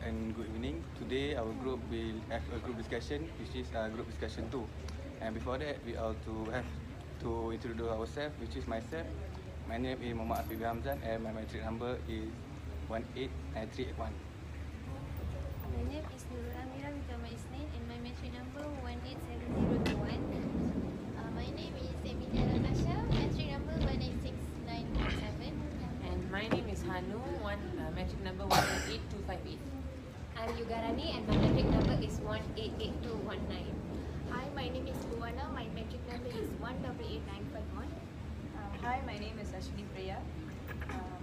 and good evening. Today our group will have a group discussion, which is group discussion 2. And before that, we are to have to introduce ourselves, which is myself. My name is Muhammad HAMZAN and my metric number is 189381. My name is NURULAMIRA with my ISNIN and my metric number 187021. My name is EMYLIA NATASHA, metric number 186917. And my name is Hanu, metric number 188258. I'm YUGARANI and my metric number is 188219. Hi, my name is Puvanah. My metric number is 188951. Hi, my name is PRIYA.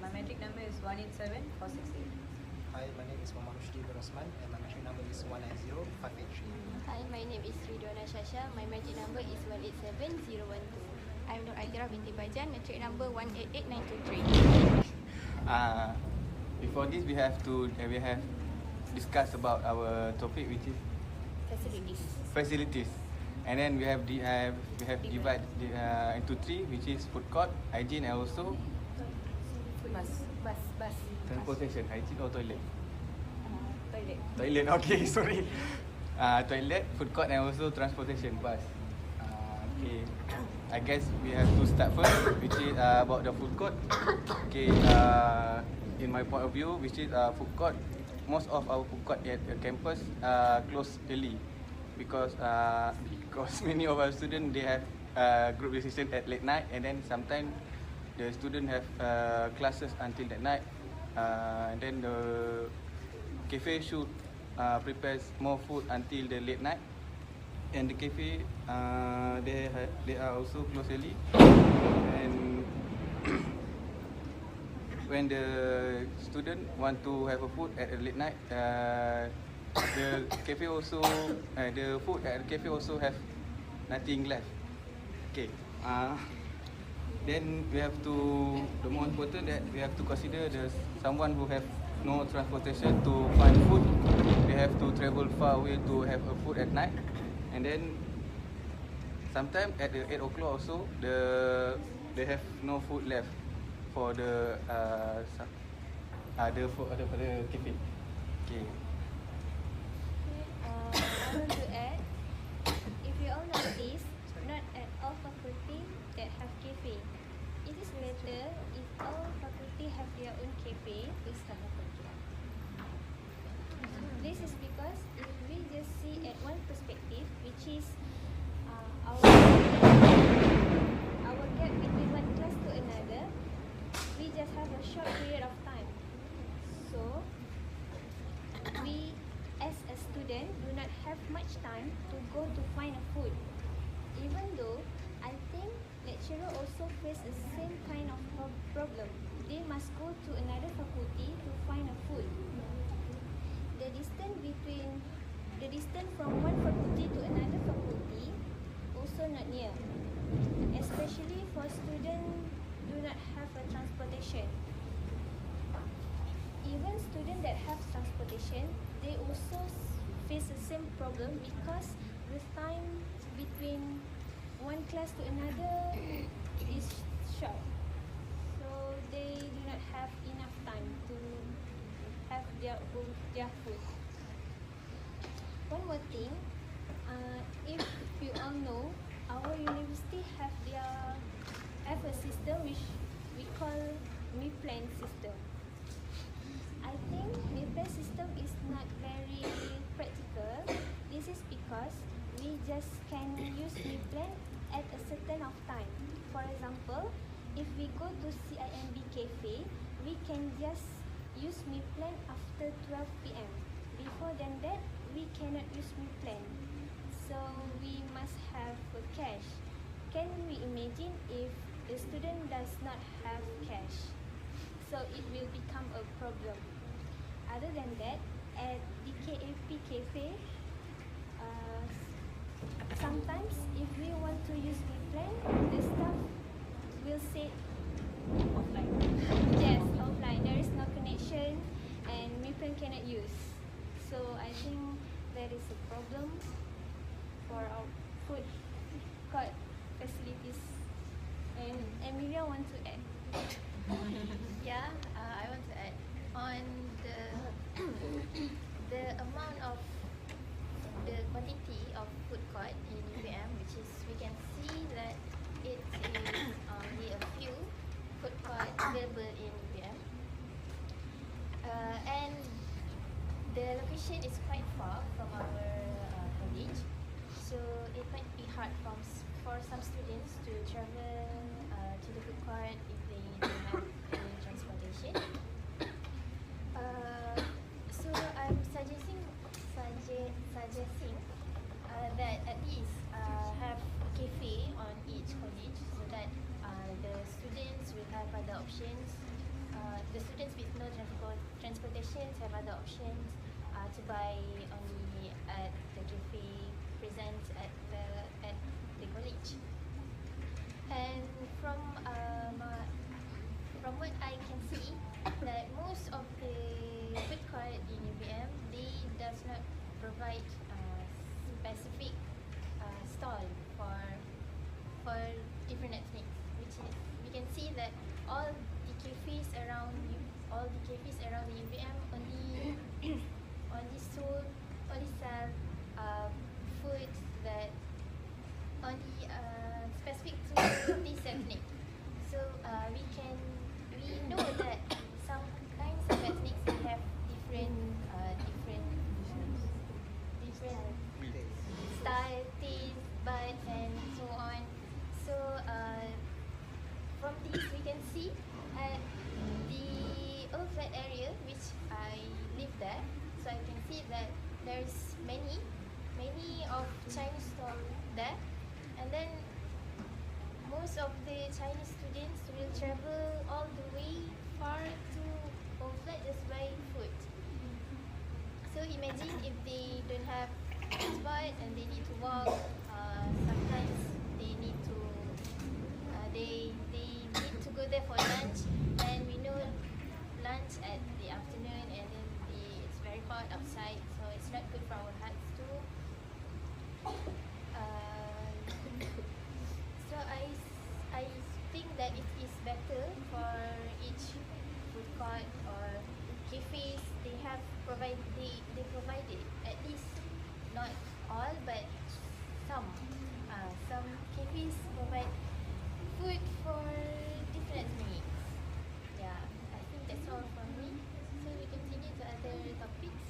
My metric number is 187468. Hi, my name is MOHD ROSMAN and my metric number is 190583. Hi, my name is RIDWANA. My metric number is 187012. I'm ATHIRAH binti BAJAN, metric number 188923. Before this, we have discussed about our topic, which is facilities. And then we have divided into 3, which is food court, hygiene, and also Bus. transportation. Hygiene or toilet? Toilet. Toilet, okay, sorry. Toilet, food court, and also transportation, bus. Okay, I guess we have to start first, which is about the food court. Okay, in my point of view, which is food court, most of our food court at campus close early because many of our students, they have group decision at late night, and then sometimes the student have classes until that night. And then the cafe should prepare more food until the late night, and the cafe they are also close early. And when the student want to have a food at a late night, the cafe also the food at the cafe also have nothing left. Okay. Then we have to, the more important that we have to consider someone who have no transportation to find food. They have to travel far away to have a food at night. And then sometimes at the 8 o'clock also, they have no food left for the cafe. Okay. I want to add, if you all notice, not at all faculty that have cafe. It is better if all faculty have their own cafe. This is because if we just see at one perspective, which is our gap between one class to another, we just have a short period of time. So we as a student do not have much time to go to find a food. Even though I think lecturer also face the same kind of problem. They must go to another faculty to find a food. The distance from one faculty to another faculty also not near, especially for students do not have a transportation. Even students that have transportation, they also face the same problem because the time between one class to another is short, so they do not have enough time to have their food. One more thing, if you all know, our university have a system which we call MIPLAN system. I think MIPLAN system is not very practical. This is because we just can use MIPLAN at a certain of time. For example, if we go to CIMB cafe, we can just use MIPLAN after 12 PM. Before than that, we cannot use MIPLAN. So we must have a cash. Can we imagine if the student does not have cash? So it will become a problem. Other than that, at DKAP cafe, sometimes if we want to use MIPLAN, the staff will say offline. Yes, offline. There is no connection and MIPLAN cannot use. So I think that is a problem for our food court facilities. And Emilia want to add? Yeah, I want to add on the the amount of the quantity of food court in UPM, which is we can see that it is only a few food court available in UPM, and the location is quite far from our college, so it might be hard for some students to travel to the food court if they don't have any transportation. So I'm suggesting that at least have cafe on each college, so that the students will have other options. The students with no transportation have other options to buy only at the cafe present at the college. And from what I can see, that most of the food court in UPM, they does not provide specific stall for different ethnics, which is we can see that all the cafes around the UPM only sell food that only specific to this ethnic. So we know that some kinds of ethnics they have different style, taste, bud, and so on. So from this we can see at the old flat area, which I live there. So I can see that there's many of Chinese stalls there, and then most of the Chinese students will travel all the way far to old flat just buy food. So imagine if they don't have transport and they need to walk. Sometimes they need to go there for lunch, and we know lunch at the afternoon, and then it's very hot outside, so it's not good for our hearts too. So I think that it is better for each food court or cafes, they provided at least, not all, but some cafes provide food for different needs. Yeah, I think that's all from me. So we continue to other topics.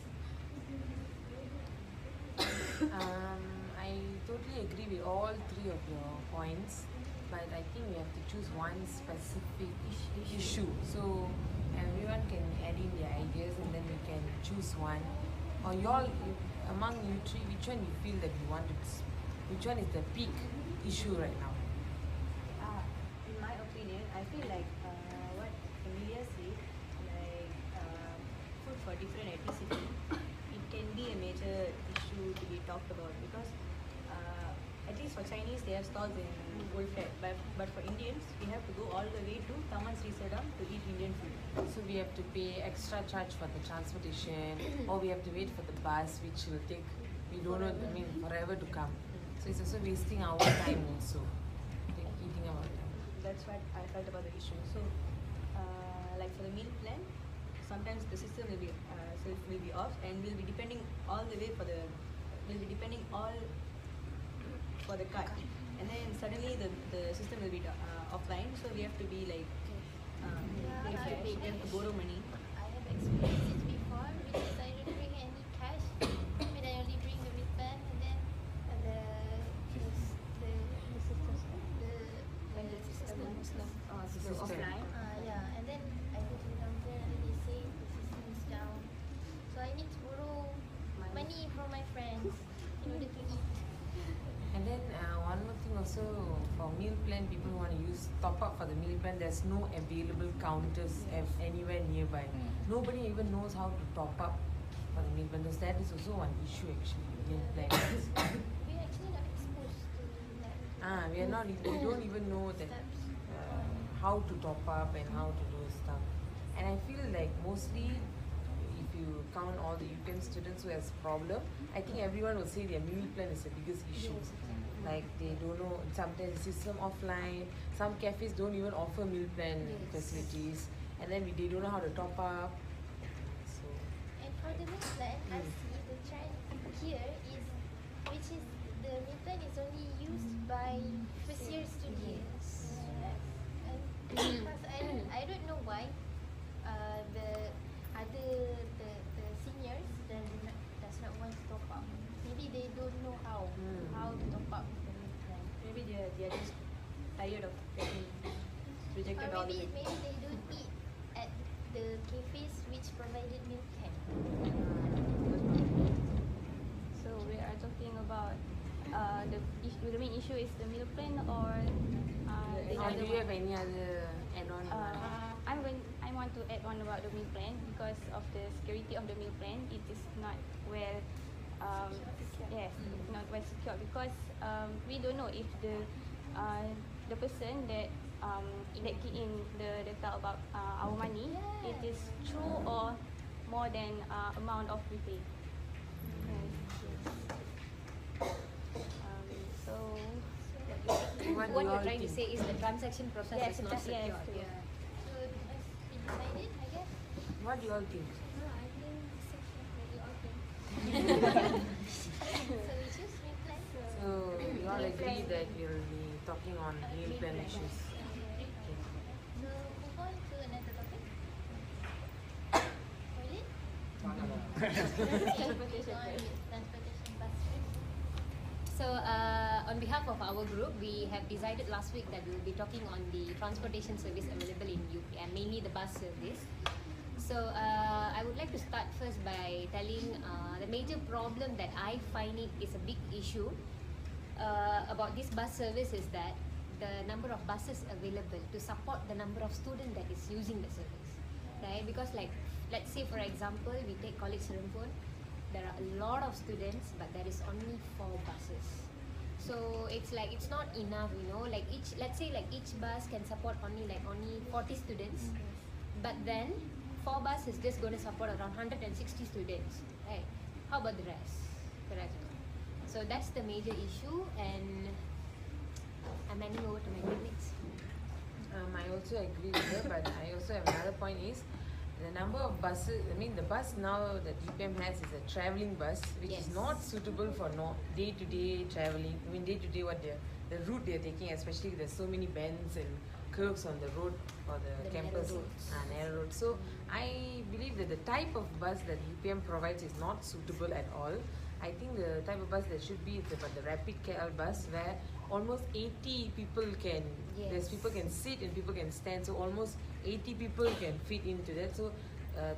I totally agree with all three of your points, but I think we have to choose one specific issue. So everyone can add in their ideas, and then we can choose one. Or among you three, which one you feel that you want to? Which one is the peak issue right now? In my opinion, I feel like what Emilia said, like food for different ethnicity, it can be a major issue to be talked about, because at least for Chinese they have stalls in Old Flat, but for Indians we have to go all the way to Taman Sri Sedam to eat Indian food. So we have to pay extra charge for the transportation, or we have to wait for the bus, which will take, we don't know, I mean, forever to come. So it's also wasting our time also, eating our time. That's what I felt about the issue. So like for the meal plan, sometimes the system will be off, and we'll be depending all for the card, and then suddenly the system will be offline, so we have to be like pay cash, we have to borrow money. I have experienced it before, which is I don't bring any cash, but I only bring the wristband, and then So offline. yeah, and then I go to the counter, and then they say the system is down, so I need to borrow money from my friends in order to eat. And then one more thing also, for meal plan, people who want to use top up for the meal plan, there's no available counters anywhere nearby. Nobody even knows how to top up for the meal plan. That is also one issue actually, meal plans. We're actually not exposed to that. We don't even know that how to top up and how to do stuff. And I feel like mostly, if you count all the UPM students who has problem, I think everyone will say their meal plan is the biggest issue. Like they don't know, sometimes system offline, some cafes don't even offer meal plan facilities, and then they don't know how to top up. So And For the meal plan, I see the trend here is, which is the meal plan is only used by first year students. And because I don't know why the seniors does not want to top up. Maybe they don't know how to top up the meal plan. Maybe they are just tired of getting rejected Or all the maybe time. they don't eat at the cafes which provided meal plan. So we are talking about the main issue is the meal plan or the Or do other you have one? any other add-on? I want to add on about the meal plan because of the security of the meal plan. It is not well, yes, it's not well secure because we don't know if the person that key in the data about our money, it is true or more than amount of we pay. So What you're trying to say is the transaction process Yes, is not yes, secure. yes. Yeah. So as we decided, I guess. What do you all think? No, I think section that you all think. So we choose meal plan. So we all agree that we'll be talking on meal plan issues. So move on to another topic. Toilet. Transportation bus trip. So on behalf of our group, we have decided last week that we will be talking on the transportation service available in UPM, mainly the bus service. So I would like to start first by telling the major problem that I find it is a big issue about this bus service is that the number of buses available to support the number of students that is using the service, right? Because like, let's say for example, we take College Serempun, there are a lot of students, but there is only 4 buses. So it's like, it's not enough, you know, like let's say each bus can support only 40 students, but then 4 buses is just going to support around 160 students, right? How about the rest? Correct. So that's the major issue, and I'm handing over to my colleagues. I also agree with her, but I also have another point is the number of buses. I mean, the bus now that UPM has is a travelling bus, which is Yes. not suitable for day-to-day travelling. I mean, day-to-day the route they're taking, especially there's so many bends and curves on the road or the The campus narrow roads. narrow road. So I believe that the type of bus that UPM provides is not suitable at all. I think the type of bus that should be is the rapid KL bus, where almost 80 people can, there's people can sit and people can stand, so almost 80 people can fit into that, so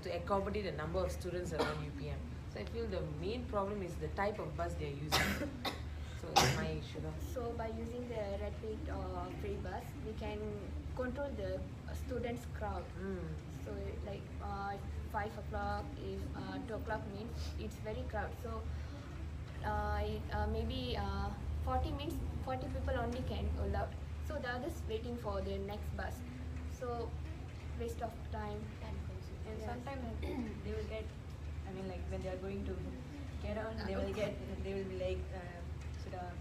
to accommodate a number of students around UPM. So I feel the main problem is the type of bus they're using. So that's my issue now. So by using the rapid or free bus, we can control the students' crowd. So like 5 o'clock, if 2 o'clock means it's very crowded. So maybe 40 people only can allowed. So the others waiting for the next bus. So waste of time. And sometimes they will get, I mean, like when they are going to get on, they will be like, sit down.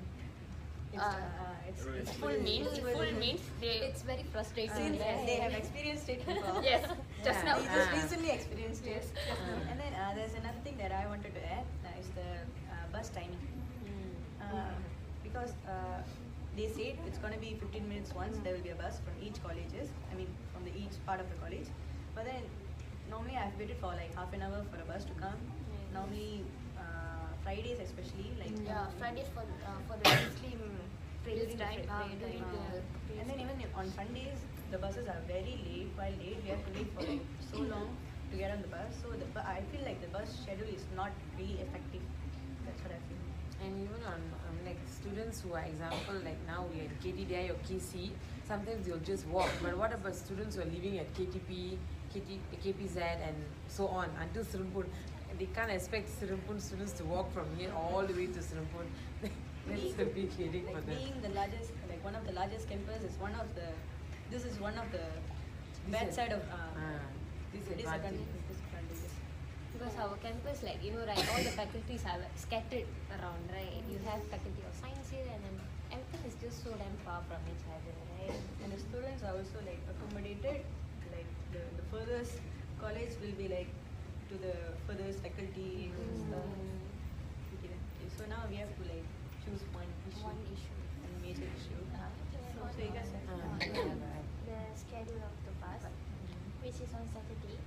It's Full means It's very frustrating. Since right? they have experienced it before. yes, just now. We just recently experienced it. And then there's another thing that I wanted to add, is the bus timing. Because they said it's going to be 15 minutes once there will be a bus from each colleges, I mean from each part of the college. But then normally I've waited for like half an hour for a bus to come. Normally Fridays especially, like Fridays for the Muslim prayer during the time. prayer time. And then even on Sundays the buses are very late. While late we have to wait for like so long to get on the bus. So I feel like the bus schedule is not really effective. That's what I feel. And even on like students who are example like now we are at KTDI or KC, sometimes they'll just walk. But what about students who are living at KTP, KPZ and so on until Serempun? They can't expect Serempun students to walk from here all the way to Serempun. That's a big headache for Like them. being the largest, like one of the largest campus is one of the. This is one of the bad side of Disadvantage. disadvantages. Because our campus, like, you know, right, all the faculties are like, scattered around, right? You have faculty of science here, and then everything is just so damn far from each other, right? And the students are also like accommodated. Like the furthest college will be like to the furthest faculty and stuff. Okay, so now we have to like choose one issue, one major issue. So you guys have The schedule of the bus, which is on Saturday.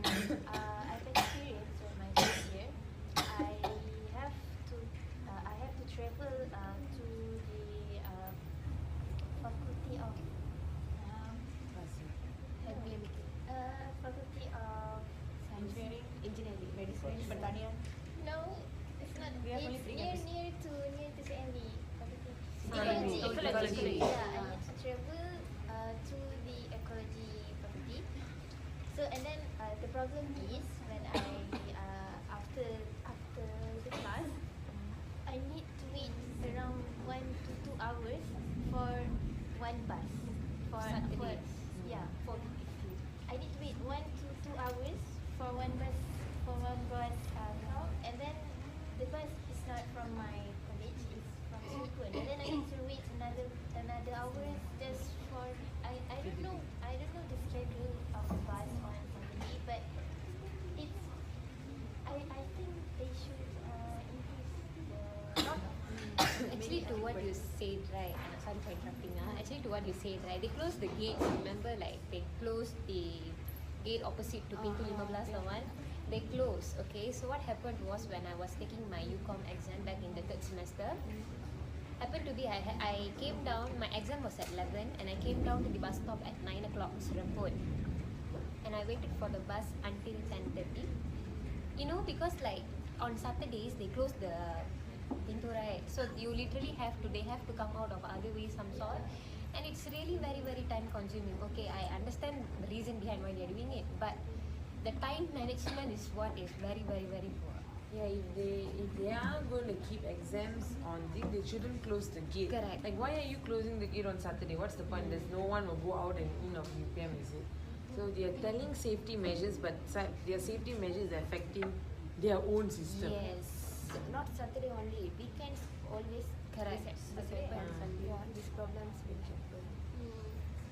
I've experienced when my first year, I have to travel to the faculty of faculty of engineering, medicine, pertanian. no, it's not. We have only It's three near near to CND. Ecology. Ecology. Yeah, I need to travel to the ecology faculty. So and then the problem is when I after the class, I need to wait around 1 to 2 hours for one bus. For I need to wait 1 to 2 hours for one bus come, and then the bus is not from my college, it's from school, and then I need to wait another hour just for I don't know the schedule of the bus on Saturday, but it's I think they should increase the lot of Actually, to what you said, right? Sorry for interrupting. Actually, to what you said, right? They closed the gates. Remember, like they closed the gate opposite to Pintu 15 the one. They closed. Okay. So what happened was when I was taking my UCOM exam back in the 3rd semester, happened to be I came down. My exam was at 11, and I came down to the bus stop at 9 o'clock, Seremput, and I waited for the bus until 10:30. You know, because like on Saturdays they close the Pintu, right? So you literally they have to come out of other ways some sort, and it's really very very time consuming. Okay, I understand the reason behind why they're doing it, but the time management is what is very very very poor. Yeah, if they are going to keep exams on thing, they shouldn't close the gate. Correct. Like, why are you closing the gate on Saturday? What's the point? There's no one will go out and in of UPM, is it? So they are telling safety measures, but their safety measures are affecting their own system. Yes. not Saturday only, weekends always. Correct. Saturday and Sunday. Yeah, these problems will happen.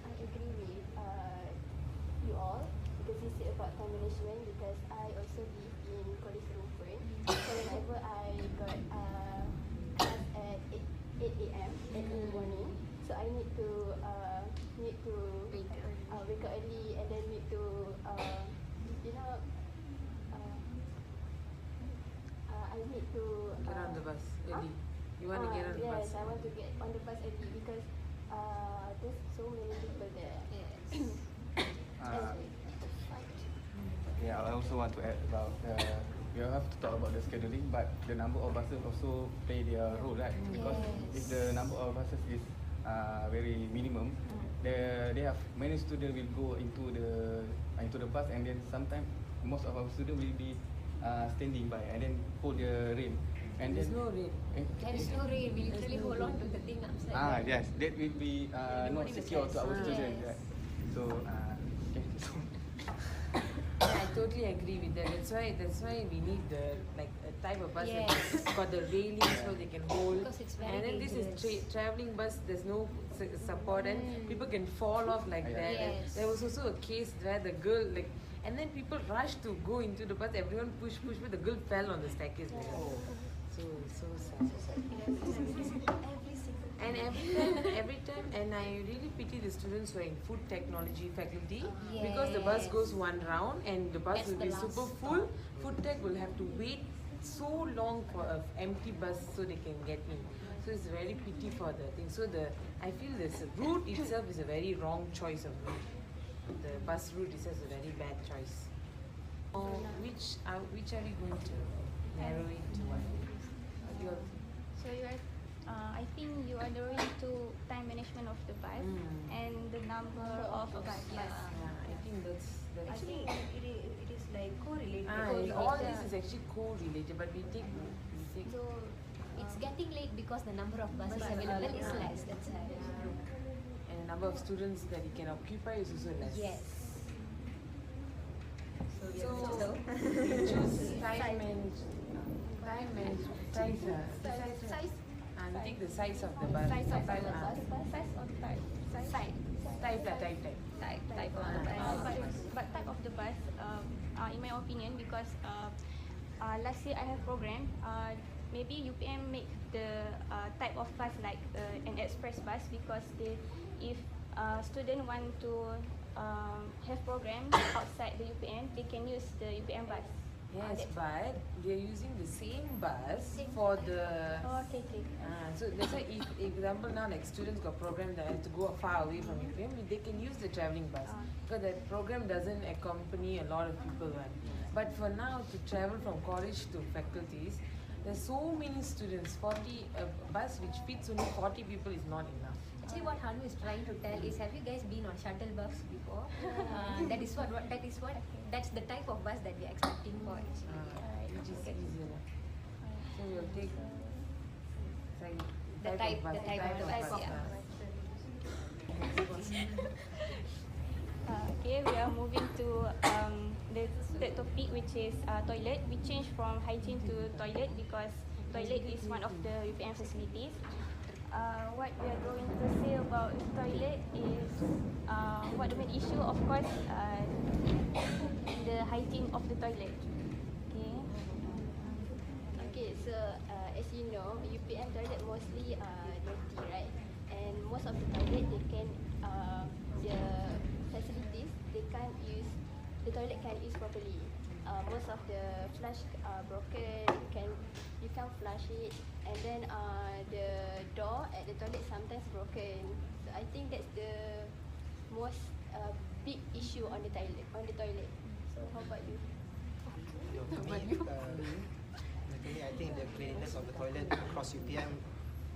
I agree with you all because you said about time management, because I also live in College Rumpun. So whenever I got class at 8 a.m. in the morning, so I need to wake up early, and then need to I need to Get on the bus early. You want to get on the bus? Yes, I want to get on the bus early because there's so many people there. Yeah, I also want to add about we have to talk about the scheduling, but the number of buses also play their role, right? Because if the number of buses is very minimum, they have many students will go into the bus, and then sometimes most of our students will be standing by and then hold the rail. And There's then, no rail. There is no rail. We literally hold on to the thing upside down. yes, that will be not secure to our students. Right? So, okay. So, Yeah, I totally agree with that. That's why we need the a type of bus that's got the railing so they can hold. Because it's very and then this is traveling bus. There's no support, and people can fall off like that. And Yes. there was also a case where the girl and then people rushed to go into the bus. Everyone push, but the girl fell on the staircase. So sad. And every time, and I really pity the students who are in food technology faculty because the bus goes one round and the bus That's will the be last super full. Food tech will have to wait so long for an empty bus so they can get in. So it's very pity for the thing. So I feel this route itself is a very wrong choice of route. The bus route itself is a very bad choice. Which are we going to narrow it to? So you are, I think you are referring to time management of the bus and the number of bus. Yeah, I think that's I think it is like correlated. all this is actually co-related, but we take So it's getting late because the number of buses available is less. That's why. and the number of students that it can occupy is also less. Yes. So we choose time management. Size. And we take the size of the bus. Size of the bus. Size or type? Type. Type of the bus. in my opinion, because last year I have program. Maybe UPM make the type of bus like an express bus, because if student want to have program outside the UPM, they can use the UPM bus. Yes, but they're using the same bus for the. Oh, okay. So that's why, if example now, like students got program that have to go far away from UPM, they can use the traveling bus, because that program doesn't accompany a lot of people, right? But for now, to travel from college to faculties, there's so many students. 40 a bus which fits only 40 people is not enough. Actually, what Hanu is trying to tell is, have you guys been on shuttle bus before? That's the type of bus that we are expecting for actually. Which is easier. So we'll take The type of bus, yeah. Okay, we are moving to the third topic, which is toilet. We changed from hygiene to toilet because toilet is one of the UPM facilities. What we are going to say about toilet is what the main issue, of course, the hygiene of the toilet. Okay, so as you know, UPM toilet mostly dirty, right? And most of the toilet, they can the facilities, they can't use the toilet can't use properly. Most of the flush broken. You can't flush it, and then the door at the toilet sometimes broken. So I think that's the most big issue on the toilet. So how about you? For me, I think the cleanliness of the toilet across UPM,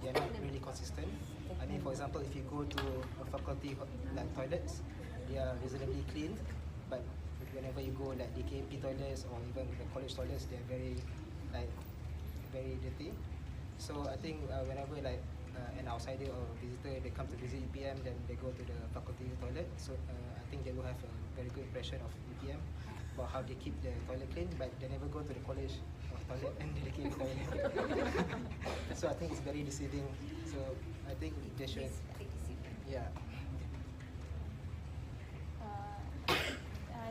they are not really consistent. I mean, for example, if you go to a faculty like toilets, they are reasonably clean, but whenever you go like DKP toilets or even the college toilets, they are very dirty. So I think whenever an outsider or visitor, they come to visit UPM, then they go to the faculty toilet. So I think they will have a very good impression of UPM about how they keep the toilet clean, but they never go to the college or toilet and they keep the toilet. So I think it's very deceiving. So I think they should. Yeah.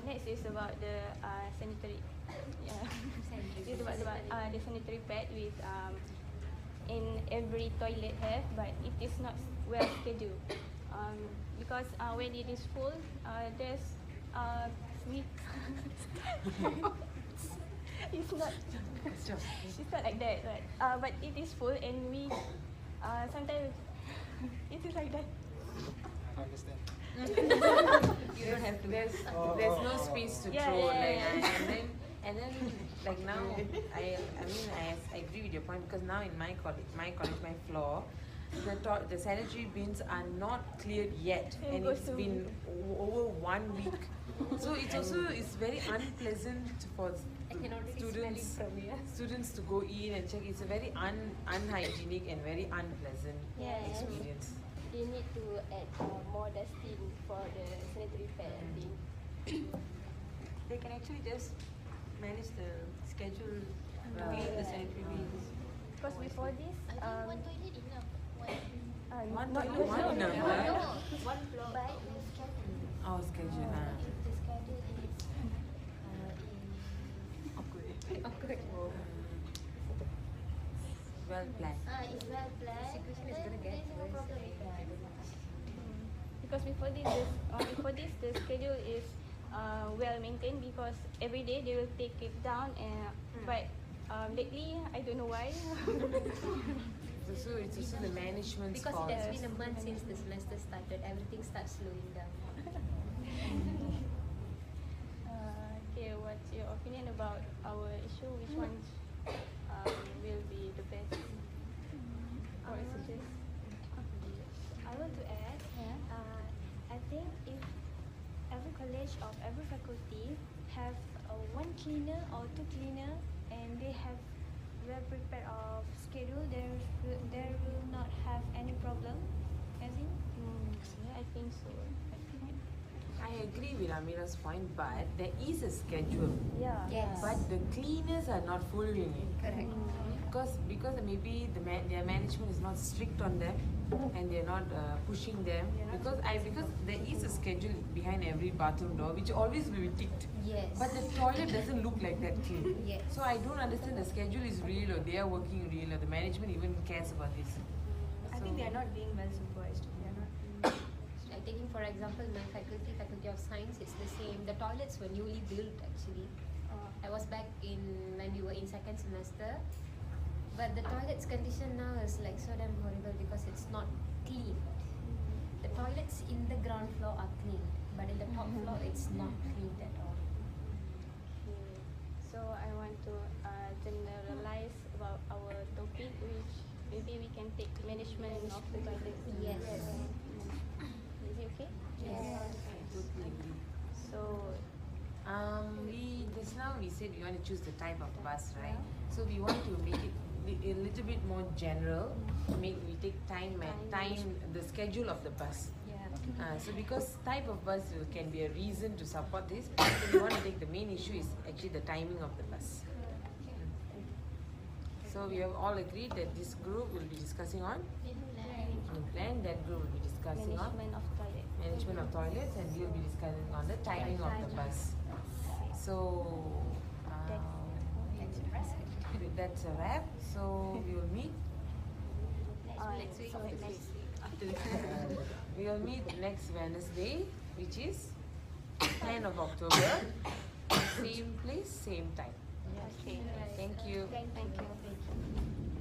Next is about the sanitary. It's about the sanitary pad with in every toilet have, but it is not well scheduled. Because when it is full, there's it's not like that, right? But it is full, and we sometimes it is like that. I understand. You don't have to. There's no space to throw. And then like now, I agree with your point, because now in my college, my floor, the sanitary bins are not cleared yet, and it's been over 1 week. So it's very unpleasant for students to go in and check. It's a very unhygienic and very unpleasant experience. They need to add more dusting for the sanitary pad, I think. They can actually just manage the schedule to clean the sanitary bins. Because before this, one toilet enough. One toilet, No, one floor. But the schedule. Oh, schedule. The schedule is Awkward. Well planned. it's well planned. Situation is gonna get There's no worse. problem with that. because before this, the schedule is well maintained, because every day they will take it down, and but lately I don't know why. So it's also the management's Because fault. it has been a month since the semester started, everything starts slowing down. Okay, what's your opinion about our issue? Which one will be the best? Or suggest? I want to add, I think if every college or every faculty have one cleaner or two cleaner, and they have well prepared of schedule, there will not have any problem. Yeah, I think so. I agree with Amira's point, but there is a schedule. Yeah. Yes. But the cleaners are not following it. Correct. Because maybe their management is not strict on them, and they're not pushing them. Because there is a schedule behind every bathroom door, which always will be ticked. Yes. But the toilet doesn't look like that clean. Yes. So I don't understand the schedule is real or they are working real or the management even cares about this. I think they are not being well supervised. They are not. Like taking for example my faculty of science, it's the same. The toilets were newly built actually. I was back in when we were in second semester, but the toilets condition now is like so damn horrible because it's not clean. The toilets in the ground floor are clean, but in the top floor it's not clean at all. Okay. So I want to generalize about our topic, which maybe we can take management of the toilet. Yes. Is it okay? Yes. I totally agree. So We just now we said we want to choose the type of bus, right? So we want to make it a little bit more general. We take time the schedule of the bus. yeah. So because type of bus can be a reason to support this, so we want to take the main issue is actually the timing of the bus. So we have all agreed that this group will be discussing on plan, that group will be discussing on Management of toilet. management of toilets, and we will be discussing on the timing of the bus. So that's a wrap. So we will meet. Next week. We will meet next Wednesday, which is 10 of October. Same place, same time. Okay. Thank you. Thank you.